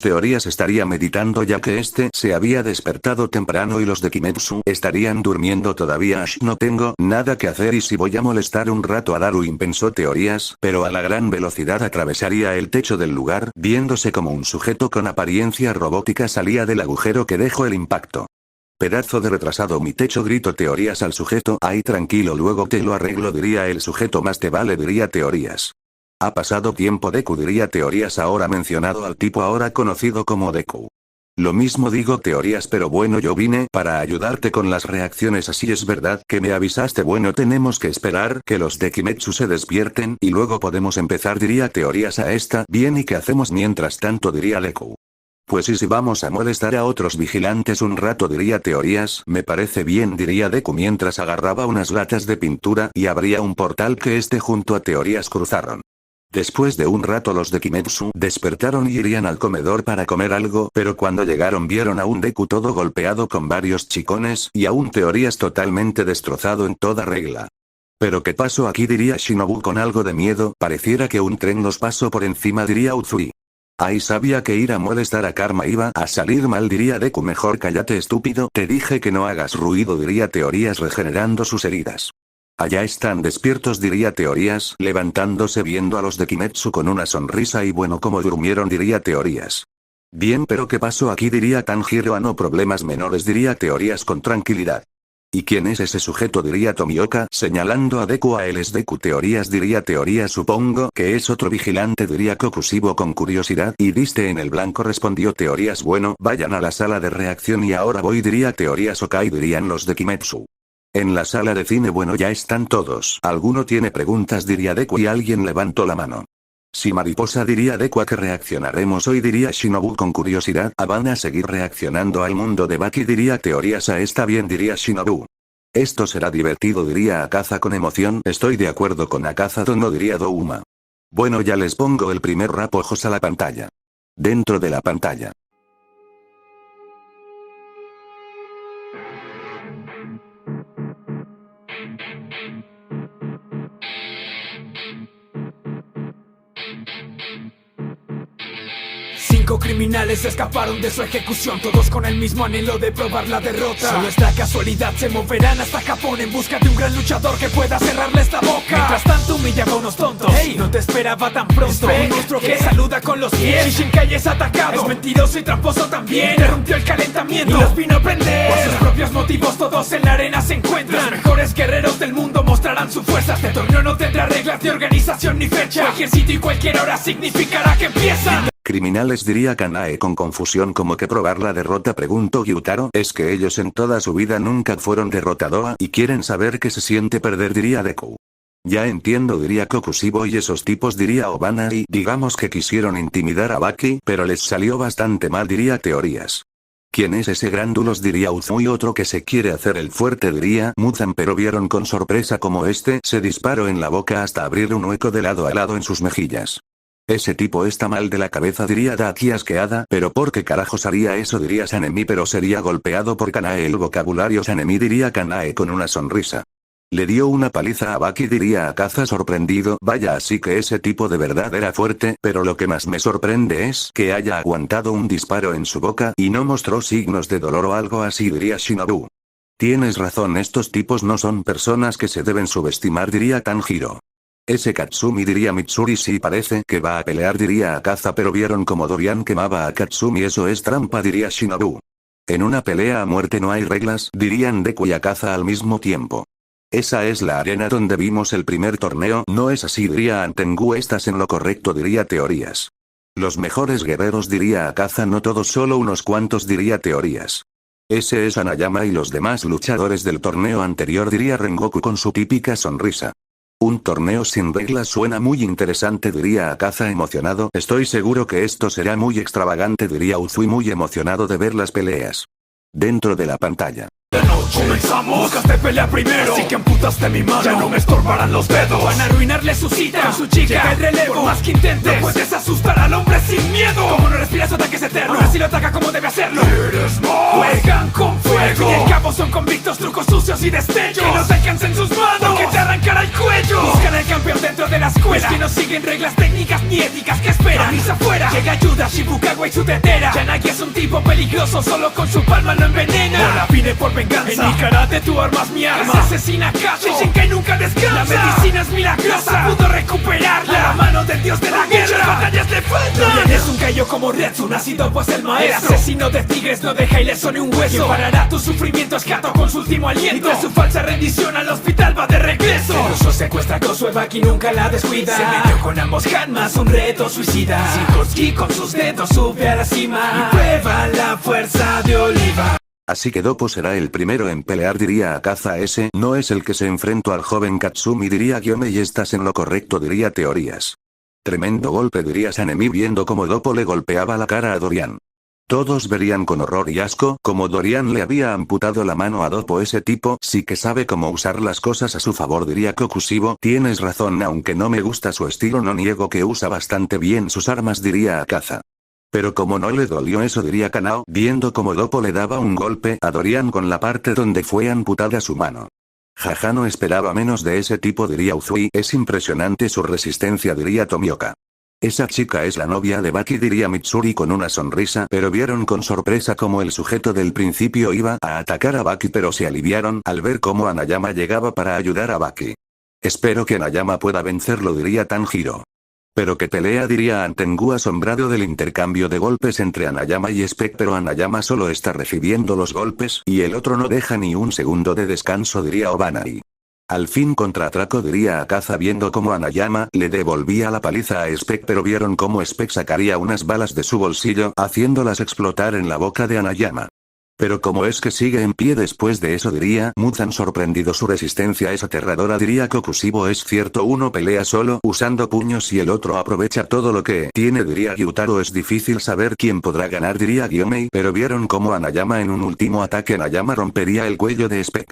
Teorías estaría meditando ya que este se había despertado temprano y los de Kimetsu estarían durmiendo todavía. No tengo nada que hacer y si voy a molestar un rato a Darwin, pensó Teorías, pero a la gran velocidad atravesaría el techo del lugar, viéndose como un sujeto con apariencia robótica salía del agujero que dejó el impacto. Pedazo de retrasado, mi techo, gritó Teorías al sujeto. Ay, tranquilo, luego te lo arreglo, diría el sujeto. Más te vale, diría Teorías. Ha pasado tiempo, Deku, diría Teorías, ahora mencionado al tipo ahora conocido como Deku. Lo mismo digo, Teorías, pero bueno, yo vine para ayudarte con las reacciones. Así es verdad que me avisaste. Bueno, tenemos que esperar que los de Kimetsu se despierten y luego podemos empezar, diría Teorías a esta. Bien, ¿y qué hacemos mientras tanto?, diría Deku. Pues y si vamos a molestar a otros vigilantes un rato, diría Teorías. Me parece bien, diría Deku mientras agarraba unas latas de pintura y abría un portal que junto a Teorías cruzaron. Después de un rato los de Kimetsu despertaron y irían al comedor para comer algo, pero cuando llegaron vieron a un Deku todo golpeado con varios chicones y a un Teorías totalmente destrozado en toda regla. ¿Pero qué pasó aquí?, diría Shinobu con algo de miedo. Pareciera que un tren nos pasó por encima, diría Uzui. Ay, sabía que ir a molestar a Karma iba a salir mal, diría Deku. Mejor cállate, estúpido, te dije que no hagas ruido, diría Teorías regenerando sus heridas. Allá están despiertos, diría Teorías, levantándose viendo a los de Kimetsu con una sonrisa. Y bueno, como durmieron, diría Teorías. Bien, pero ¿qué pasó aquí?, diría Tanjiro. Ah, no, problemas menores, diría Teorías con tranquilidad. ¿Y quién es ese sujeto?, diría Tomioka, señalando a Deku. A él es Deku, Teorías, diría Teorías. Supongo que es otro vigilante, diría Kokushibo con curiosidad. Y diste en el blanco, respondió Teorías. Bueno, vayan a la sala de reacción y ahora voy, diría Teorías. Ok, dirían los de Kimetsu. En la sala de cine, bueno, ya están todos. ¿Alguno tiene preguntas?, diría Deku y alguien levantó la mano. Sí, mariposa, diría Deku. ¿A qué reaccionaremos hoy?, diría Shinobu con curiosidad. ¿Van a seguir reaccionando al mundo de Baki?, diría Teorías. Está bien, diría Shinobu. Esto será divertido, diría Akaza con emoción. Estoy de acuerdo con Akaza, no, diría Douma. Bueno, ya les pongo el primer rap. Ojos a la pantalla. Dentro de la pantalla. Cinco criminales escaparon de su ejecución, todos con el mismo anhelo de probar la derrota. Solo esta casualidad se moverán hasta Japón en busca de un gran luchador que pueda cerrarles la boca. Mientras tanto humillaba a unos tontos. Hey, no te esperaba tan pronto. Un monstruo que saluda con los pies. Shishinkai es atacado, es mentiroso y tramposo también. Interrumpió el calentamiento y los vino a prender. Por sus propios motivos todos en la arena se encuentran. Los mejores guerreros del mundo mostrarán su fuerza. Este torneo no tendrá reglas de organización ni fecha. Cualquier sitio y cualquier hora significará que empieza. Criminales, diría Kanae con confusión. ¿Cómo que probar la derrota?, preguntó Gyutaro. Es que ellos en toda su vida nunca fueron derrotados y quieren saber qué se siente perder, diría Deku. Ya entiendo, diría Kokushibo. Y esos tipos, diría Obana, y digamos que quisieron intimidar a Baki, pero les salió bastante mal, diría Teorías. ¿Quién es ese grándulos?, diría Uzui. Otro que se quiere hacer el fuerte, diría Muzan, pero vieron con sorpresa como se disparó en la boca hasta abrir un hueco de lado a lado en sus mejillas. Ese tipo está mal de la cabeza, diría Daki asqueada. ¿Pero por qué carajos haría eso?, diría Sanemi. Pero sería golpeado por Kanae. El vocabulario Sanemi, diría Kanae con una sonrisa. Le dio una paliza a Baki, diría Akaza sorprendido. Vaya, así que ese tipo de verdad era fuerte, pero lo que más me sorprende es que haya aguantado un disparo en su boca y no mostró signos de dolor o algo así, diría Shinobu. Tienes razón, estos tipos no son personas que se deben subestimar, diría Tanjiro. Ese Katsumi, diría Mitsuri. Sí, parece que va a pelear, diría Akaza, pero vieron como Dorian quemaba a Katsumi. Eso es trampa, diría Shinobu. En una pelea a muerte no hay reglas, dirían Deku y Akaza al mismo tiempo. Esa es la arena donde vimos el primer torneo, ¿no es así?, diría Antengu. Estás en lo correcto, diría Teorías. Los mejores guerreros, diría Akaza. No todos, solo unos cuantos, diría Teorías. Ese es Anayama y los demás luchadores del torneo anterior, diría Rengoku con su típica sonrisa. Un torneo sin reglas suena muy interesante, diría Akaza emocionado. Estoy seguro que esto será muy extravagante, diría Uzui muy emocionado de ver las peleas. Dentro de la pantalla. La noche comenzamos, buscaste pelea primero, así que amputaste mi mano, ya no me estorbarán los dedos. Van a arruinarle su cita con su chica, llega el relevo, por más que intentes, no puedes asustar al hombre sin miedo. Como no respiras, su ataque es eterno, ahora sí lo ataca como debe hacerlo. Eres más, juegan con fuego, al fin y al cabo son convictos, trucos sucios y destellos, que no te alcancen sus manos, porque te arrancará el cuello. Buscan al campeón dentro de la escuela, Que no siguen reglas técnicas ni éticas, ¿qué esperan? Camisa afuera, llega ayuda, Shibukawa y su tetera. Yanagi es un tipo peligroso, solo con su palma lo envenena. Ahora vine por venganza, en mi karate tú armas mi arma. Se asesina Kato, que nunca descansa. La medicina es milagrosa, pudo recuperarla. A la mano del dios de la guerra, muchas batallas le faltan. No tienes un callo como Retsu, nacido pues el maestro. El asesino de tigres no deja ileso ni un hueso. Quien parará tu sufrimiento es Kato con su último aliento. Y tras su falsa rendición al hospital va de regreso. El ruso secuestra a Kosuebaki, nunca la descuida. Se metió con ambos Hanmas, un reto suicida. Sikorsky con sus dedos sube a la cima y prueba la fuerza de Oliva. Así que Doppo será el primero en pelear, diría Akaza. Ese no es el que se enfrentó al joven Katsumi, diría Gyome, y estás en lo correcto, diría Teorías. Tremendo golpe, diría Sanemi viendo cómo Doppo le golpeaba la cara a Dorian. Todos verían con horror y asco como Dorian le había amputado la mano a Doppo. Ese tipo sí que sabe cómo usar las cosas a su favor, diría Kokushibo. Tienes razón, aunque no me gusta su estilo, no niego que usa bastante bien sus armas, diría Akaza. Pero como no le dolió eso, diría Kanao, viendo como Doppo le daba un golpe a Dorian con la parte donde fue amputada su mano. Jaja, no esperaba menos de ese tipo, diría Uzui. Es impresionante su resistencia, diría Tomioka. Esa chica es la novia de Baki, diría Mitsuri con una sonrisa, pero vieron con sorpresa como el sujeto del principio iba a atacar a Baki, pero se aliviaron al ver cómo Hanayama llegaba para ayudar a Baki. Espero que Hanayama pueda vencerlo, diría Tanjiro. Pero que pelea, diría Antengu asombrado del intercambio de golpes entre Hanayama y Spec, pero Hanayama solo está recibiendo los golpes, y el otro no deja ni un segundo de descanso, diría Obanai. Al fin contraatraco, diría Akaza viendo cómo Hanayama le devolvía la paliza a Spec, pero vieron cómo Spec sacaría unas balas de su bolsillo, haciéndolas explotar en la boca de Hanayama. Pero ¿cómo es que sigue en pie después de eso?, diría Muzan sorprendido. Su resistencia es aterradora, diría Kokushibo. Es cierto, uno pelea solo usando puños y el otro aprovecha todo lo que tiene, diría Gyutaro. Es difícil saber quién podrá ganar, diría Gyomei, pero vieron cómo Hanayama en un último ataque Hanayama rompería el cuello de Spec.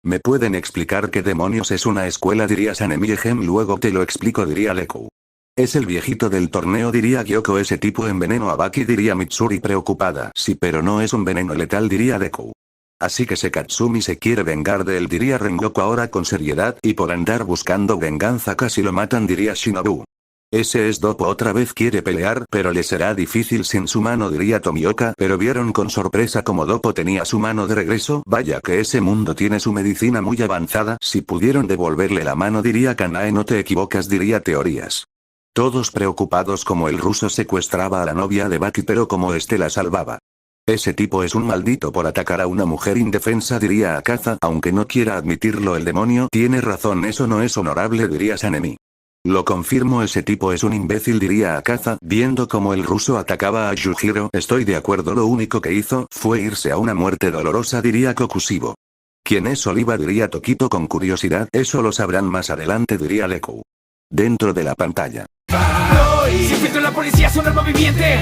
¿Me pueden explicar qué demonios es una escuela?, diría Sanemi. Luego te lo explico, diría Leku. Es el viejito del torneo, diría Gyoko. Ese tipo envenenó a Baki, diría Mitsuri preocupada. Sí, pero no es un veneno letal, diría Deku. Así que Katsumi se quiere vengar de él, diría Rengoku ahora con seriedad, y por andar buscando venganza casi lo matan, diría Shinobu. Ese es Doppo, otra vez quiere pelear, pero le será difícil sin su mano, diría Tomioka, pero vieron con sorpresa como Doppo tenía su mano de regreso. Vaya que ese mundo tiene su medicina muy avanzada. Si pudieron devolverle la mano, diría Kanae. No te equivocas, diría Teorías. Todos preocupados como el ruso secuestraba a la novia de Baki, pero como este la salvaba. Ese tipo es un maldito por atacar a una mujer indefensa, diría Akaza, aunque no quiera admitirlo. El demonio tiene razón, eso no es honorable, diría Sanemi. Lo confirmo, ese tipo es un imbécil, diría Akaza, viendo como el ruso atacaba a Yujiro. Estoy de acuerdo, lo único que hizo fue irse a una muerte dolorosa, diría Kokushibo. ¿Quién es Oliva?, diría Tokito con curiosidad. Eso lo sabrán más adelante, diría Leku. Dentro de la pantalla. Si filtró la policía es un arma viviente.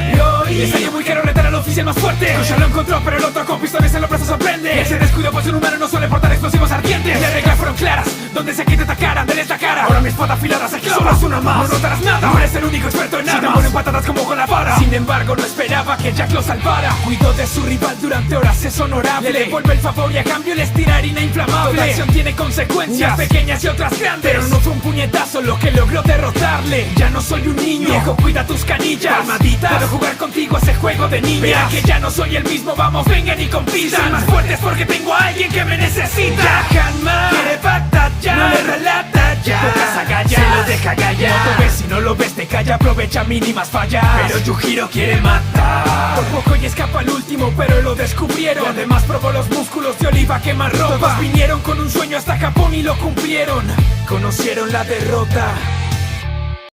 Le salió muy caro retar al oficial más fuerte. Kusha lo encontró, pero el otro con pistones en los brazos sorprende. Ese descuido pues un humano no suele portar explosivos ardientes. Las reglas fueron claras, donde se quite atacaran, denles la cara. Ahora mi espada afilada se clava. Solo es una más, no notarás nada. No eres el único experto en armas. Si te ponen patadas como con la vara. Sin embargo no esperaba que Jack lo salvara. Cuidó de su rival durante horas, es honorable. Le devuelve el favor y a cambio les tira harina inflamable. Toda acción tiene consecuencias, pequeñas y otras grandes. Pero no fue un puñetazo lo que logró derrotarle. Ya no soy un niño, viejo, cuida tus canillas. Palmaditas, puedo jugar contigo ese juego de niña. Verá que ya no soy el mismo, vamos, vengan y compitan. Soy más fuerte porque tengo a alguien que me necesita. Ya Hanma quiere batallar, no le relata ya. Pocas agallas, se lo deja gallar. No te ves, si no lo ves te calla, aprovecha mínimas fallas. Pero Yujiro quiere matar. Por poco y escapa el último, pero lo descubrieron. Y además probó los músculos de Oliva quemar ropa. Todos vinieron con un sueño hasta Japón y lo cumplieron. Conocieron la derrota.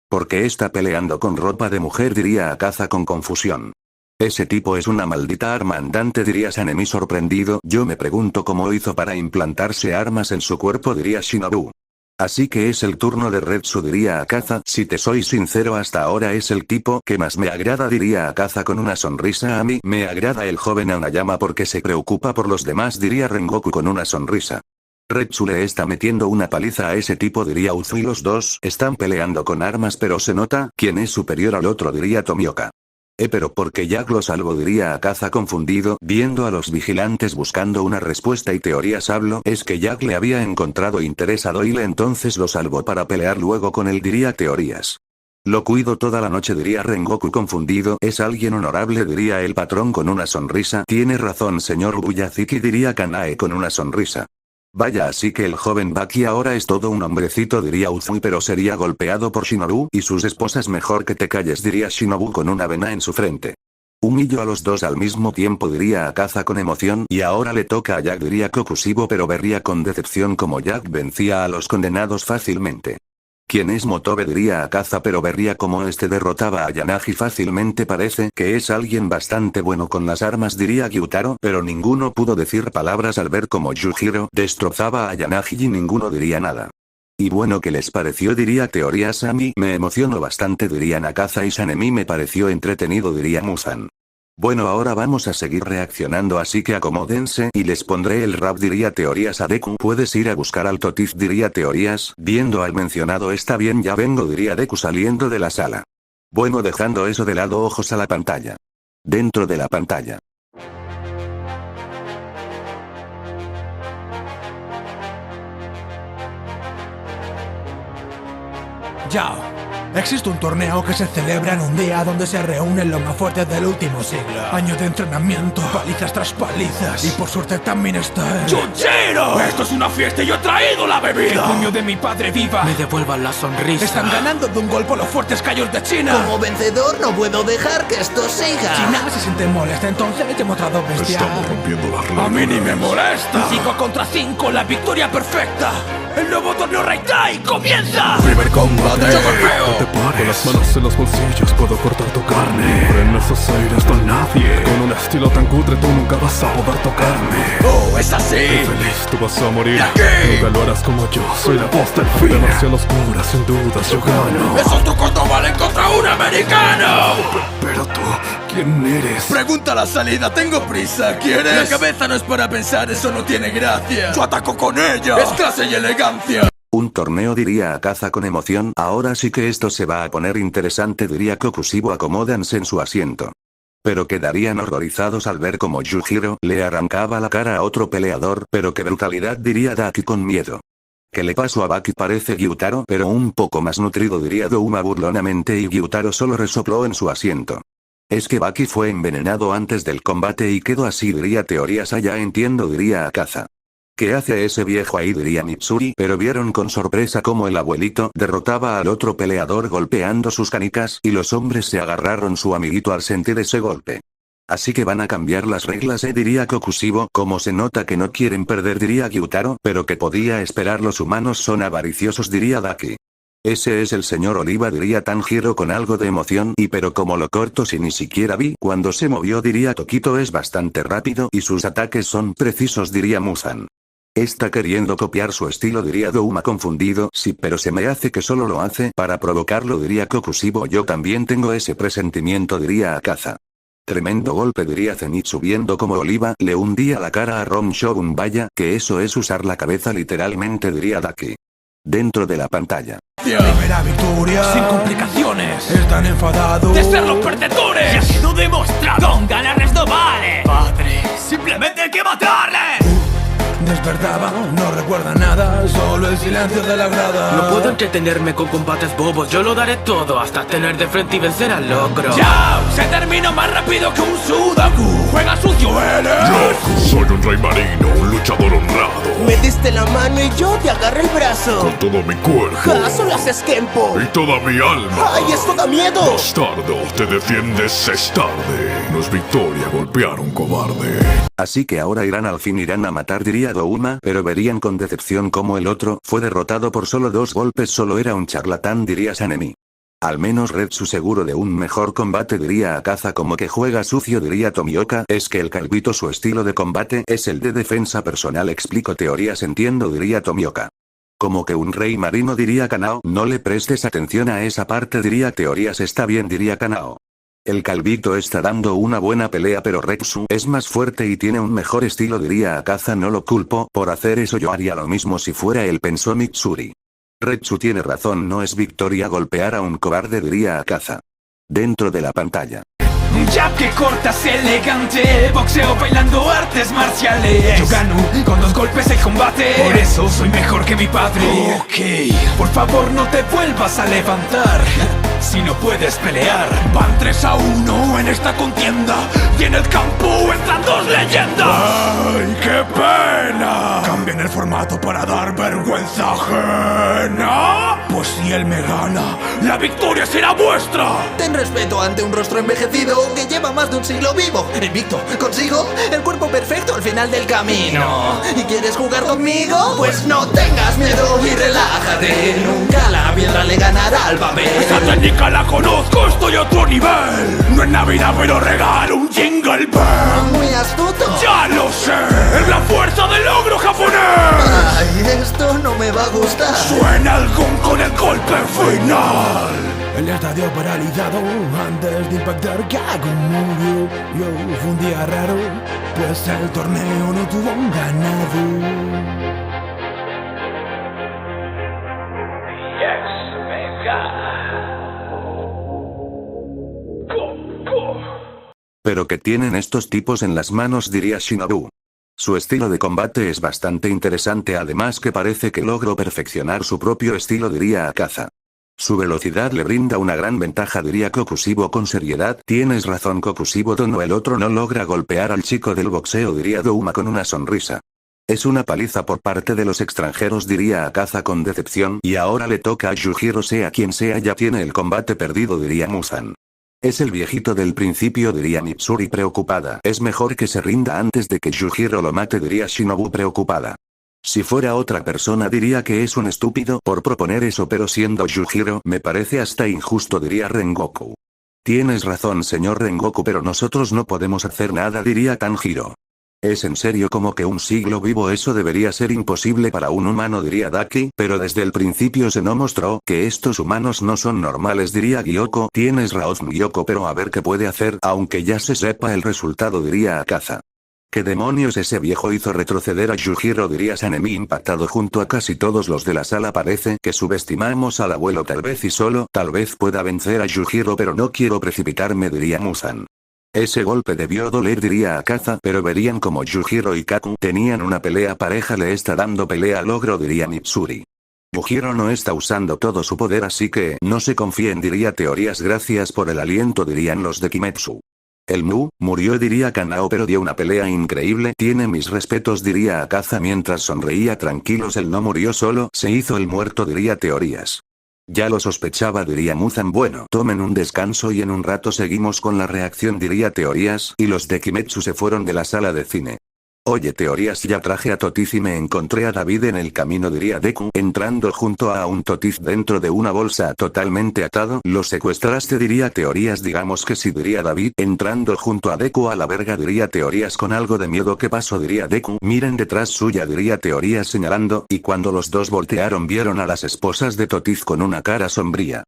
¿Por qué está peleando con ropa de mujer?, diría Akaza con confusión. Ese tipo es una maldita arma andante, diría Sanemi sorprendido. Yo me pregunto cómo hizo para implantarse armas en su cuerpo, diría Shinobu. Así que es el turno de Retsu, diría Akaza. Si te soy sincero, hasta ahora es el tipo que más me agrada, diría Akaza con una sonrisa. A mí me agrada el joven Hanayama porque se preocupa por los demás, diría Rengoku con una sonrisa. Retsu le está metiendo una paliza a ese tipo, diría Uzui. Los dos están peleando con armas, pero se nota quién es superior al otro, diría Tomioka. Pero ¿por qué Jack lo salvó? Diría Akaza confundido, viendo a los vigilantes buscando una respuesta y teorías hablo. Es que Jack le había encontrado interés a Doyle, entonces lo salvó para pelear luego con él, diría teorías. Lo cuido toda la noche, diría Rengoku confundido. Es alguien honorable, diría el patrón con una sonrisa. Tiene razón señor Buyaziki, diría Kanae con una sonrisa. Vaya, así que el joven Baki ahora es todo un hombrecito, diría Uzui, pero sería golpeado por Shinobu y sus esposas. Mejor que te calles, diría Shinobu con una vena en su frente. Humillo a los dos al mismo tiempo, diría Akaza con emoción. Y ahora le toca a Jack, diría Kokushibo, pero vería con decepción como Jack vencía a los condenados fácilmente. ¿Quién es Motobe? Diría Akaza, pero vería como este derrotaba a Yanagi fácilmente. Parece que es alguien bastante bueno con las armas, diría Gyutaro, pero ninguno pudo decir palabras al ver como Yujiro destrozaba a Yanagi y ninguno diría nada. Y bueno, ¿qué les pareció? Diría teorías. A mí me emocionó bastante, dirían Akaza y Sanemi. Me pareció entretenido, diría Muzan. Bueno, ahora vamos a seguir reaccionando, así que acomódense y les pondré el rap, diría teorías. A Deku, puedes ir a buscar al Totif, diría teorías. Viendo al mencionado, está bien, ya vengo, diría Deku saliendo de la sala. Bueno, dejando eso de lado, ojos a la pantalla. Dentro de la pantalla. Yao. Existe un torneo que se celebra en un día donde se reúnen los más fuertes del último siglo. Años de entrenamiento, palizas tras palizas. Y por suerte también está el ¡Yujiro! Esto es una fiesta y yo he traído la bebida. Que el puño de mi padre viva me devuelvan la sonrisa. Están ganando de un golpe los fuertes callos de China. Como vencedor no puedo dejar que esto siga. China se siente molesta, entonces te hemos mostrado bestial. Estamos rompiendo las reglas. A mí ni me molesta. 5 contra 5, la victoria perfecta. El nuevo torneo Reitai comienza. Primer combate. Yo golpeo. Con las manos en los bolsillos puedo cortar tu carne. Pero en esos aires no nadie. Con un estilo tan cutre tú nunca vas a poder tocarme. Oh, es así. Feliz, tú vas a morir. Aquí. Nunca lo harás como yo, soy la voz del fin. Demasiado oscura, sin dudas yo gano. Esos trucos no valen contra un americano. Pero tú, ¿quién eres? Pregunta la salida, tengo prisa, ¿quieres? La cabeza no es para pensar, eso no tiene gracia. Yo ataco con ella. Es clase y elegancia. Un torneo, diría Akaza con emoción. Ahora sí que esto se va a poner interesante, diría Kokushibo. Acomódanse en su asiento. Pero quedarían horrorizados al ver como Yujiro le arrancaba la cara a otro peleador. Pero qué brutalidad, diría Daki con miedo. ¿Qué le pasó a Baki? Parece Gyutaro, pero un poco más nutrido, diría Douma burlonamente, y Gyutaro solo resopló en su asiento. Es que Baki fue envenenado antes del combate y quedó así, diría teorías. Ya entiendo, diría Akaza. ¿Qué hace ese viejo ahí? Diría Mitsuri, pero vieron con sorpresa cómo el abuelito derrotaba al otro peleador golpeando sus canicas y los hombres se agarraron su amiguito al sentir ese golpe. Así que van a cambiar las reglas, diría Kokushibo. Como se nota que no quieren perder, diría Gyutaro, pero que podía esperar, los humanos son avariciosos, diría Daki. Ese es el señor Oliva, diría Tanjiro con algo de emoción. Y pero como lo corto si ni siquiera vi cuando se movió, diría Tokito. Es bastante rápido y sus ataques son precisos, diría Muzan. Está queriendo copiar su estilo, diría Douma confundido. Sí, pero se me hace que solo lo hace para provocarlo, diría Kokushibo. Yo también tengo ese presentimiento, diría Akaza. Tremendo golpe, diría Zenitsu viendo como Oliva le hundía la cara a Rom Shogun. Vaya, que eso es usar la cabeza literalmente, diría Daki. Dentro de la pantalla. Primera victoria, sin complicaciones. Están enfadados de ser los perdedores. Y ha sido demostrado. Con ganarles no vale. Padre, simplemente hay que matarle. Despertaba, no recuerda nada, solo el silencio de la grada. No puedo entretenerme con combates bobos, yo lo daré todo hasta tener de frente y vencer al logro. ¡Yao! Se terminó más rápido que un Sudaku. Juega sucio, eres. Yo soy un rey marino, un luchador honrado. Me diste la mano y yo te agarré el brazo. Con todo mi cuerpo. ¡Ja! Solo haces Kenpo. Y toda mi alma. ¡Ay, esto da miedo! Bastardo, te defiendes, es tarde. No es victoria golpear a un cobarde. Así que ahora al fin irán a matar, diría Douma, pero verían con decepción como el otro fue derrotado por solo 2 golpes. Solo era un charlatán, diría Sanemi. Al menos Retsu seguro de un mejor combate, diría Akaza. Como que juega sucio, diría Tomioka. Es que el calvito su estilo de combate es el de defensa personal, explico teorías. Entiendo, diría Tomioka. Como que un rey marino, diría Kanao. No le prestes atención a esa parte, diría teorías. Está bien, diría Kanao. El calvito está dando una buena pelea, pero Retsu es más fuerte y tiene un mejor estilo, diría Akaza. No lo culpo por hacer eso, yo haría lo mismo si fuera él, pensó Mitsuri. Retsu tiene razón, no es victoria golpear a un cobarde, diría Akaza. Dentro de la pantalla. jab que cortas elegante, boxeo bailando artes marciales. Yo gano con 2 golpes el combate, por eso soy mejor que mi padre. Ok, por favor no te vuelvas a levantar si no puedes pelear. Van 3-1 en esta contienda y en el campo entran 2 leyendas. ¡Ay, qué pena! Cambien el formato para dar vergüenza ajena. Pues si él me gana, la victoria será vuestra. Ten respeto ante un rostro envejecido que lleva más de un siglo vivo. Invicto, consigo el cuerpo perfecto al final del camino. ¿Y quieres jugar conmigo? Pues no tengas miedo y relájate. Nunca la piedra le ganará al papel. Esa técnica la conozco, estoy a otro nivel. No es Navidad pero regalo un jingle bell. Muy astuto. ¡Ya lo sé! ¡Es la fuerza del ogro japonés! Ay, esto no me va a gustar. ¡Suena el gong con el golpe final! El estadio paralizado antes de impactar Kaku murió. Yo fue un día raro, pues el torneo no tuvo un ganado. Pero ¿qué tienen estos tipos en las manos?, diría Shinobu. Su estilo de combate es bastante interesante, además que parece que logró perfeccionar su propio estilo, diría Akaza. Su velocidad le brinda una gran ventaja, diría Kokushibo con seriedad. Tienes razón, Kokushibo Tono, el otro no logra golpear al chico del boxeo, diría Douma con una sonrisa. Es una paliza por parte de los extranjeros, diría Akaza con decepción, y ahora le toca a Yujiro, sea quien sea ya tiene el combate perdido, diría Muzan. Es el viejito del principio, diría Mitsuri preocupada. Es mejor que se rinda antes de que Yujiro lo mate, diría Shinobu preocupada. Si fuera otra persona diría que es un estúpido por proponer eso, pero siendo Yujiro me parece hasta injusto, diría Rengoku. Tienes razón, señor Rengoku, pero nosotros no podemos hacer nada, diría Tanjiro. Es en serio, como que un siglo vivo, eso debería ser imposible para un humano, diría Daki, pero desde el principio se nos mostró que estos humanos no son normales, diría Gyoko. Tienes razón, Gyoko, pero a ver qué puede hacer, aunque ya se sepa el resultado, diría Akaza. ¿Qué demonios? Ese viejo hizo retroceder a Yujiro, diría Sanemi impactado junto a casi todos los de la sala. Parece que subestimamos al abuelo, tal vez y solo tal vez pueda vencer a Yujiro, pero no quiero precipitarme, diría Muzan. Ese golpe debió doler, diría Akaza, pero verían como Yujiro y Kaku tenían una pelea pareja, le está dando pelea al ogro, diría Mitsuri. Yujiro no está usando todo su poder, así que no se confíen, diría Teorías. Gracias por el aliento, dirían los de Kimetsu. El Mu murió, diría Kanao, pero dio una pelea increíble. Tiene mis respetos, diría Akaza mientras sonreía. Tranquilos, él no murió solo, se hizo el muerto, diría Teorías. Ya lo sospechaba, diría Muzan. Bueno, tomen un descanso y en un rato seguimos con la reacción, diría Teorías, y los de Kimetsu se fueron de la sala de cine. Oye, Teorías, ya traje a Totiz y me encontré a David en el camino, diría Deku, entrando junto a un Totiz dentro de una bolsa totalmente atado. ¿Lo secuestraste?, diría Teorías. Digamos que sí, diría David, entrando junto a Deku. A la verga, diría Teorías con algo de miedo. ¿Qué pasó?, diría Deku. Miren detrás suya, diría Teorías señalando, y cuando los dos voltearon vieron a las esposas de Totiz con una cara sombría.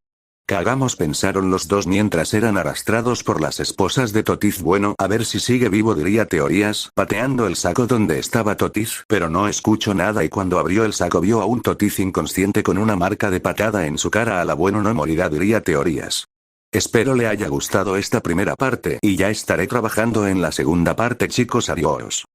Cagamos, pensaron los dos mientras eran arrastrados por las esposas de Totiz. Bueno, a ver si sigue vivo, diría Teorías, pateando el saco donde estaba Totiz, pero no escuchó nada, y cuando abrió el saco vio a un Totiz inconsciente con una marca de patada en su cara. A la bueno no morirá, diría Teorías. Espero le haya gustado esta primera parte, y ya estaré trabajando en la segunda parte, chicos. Adiós.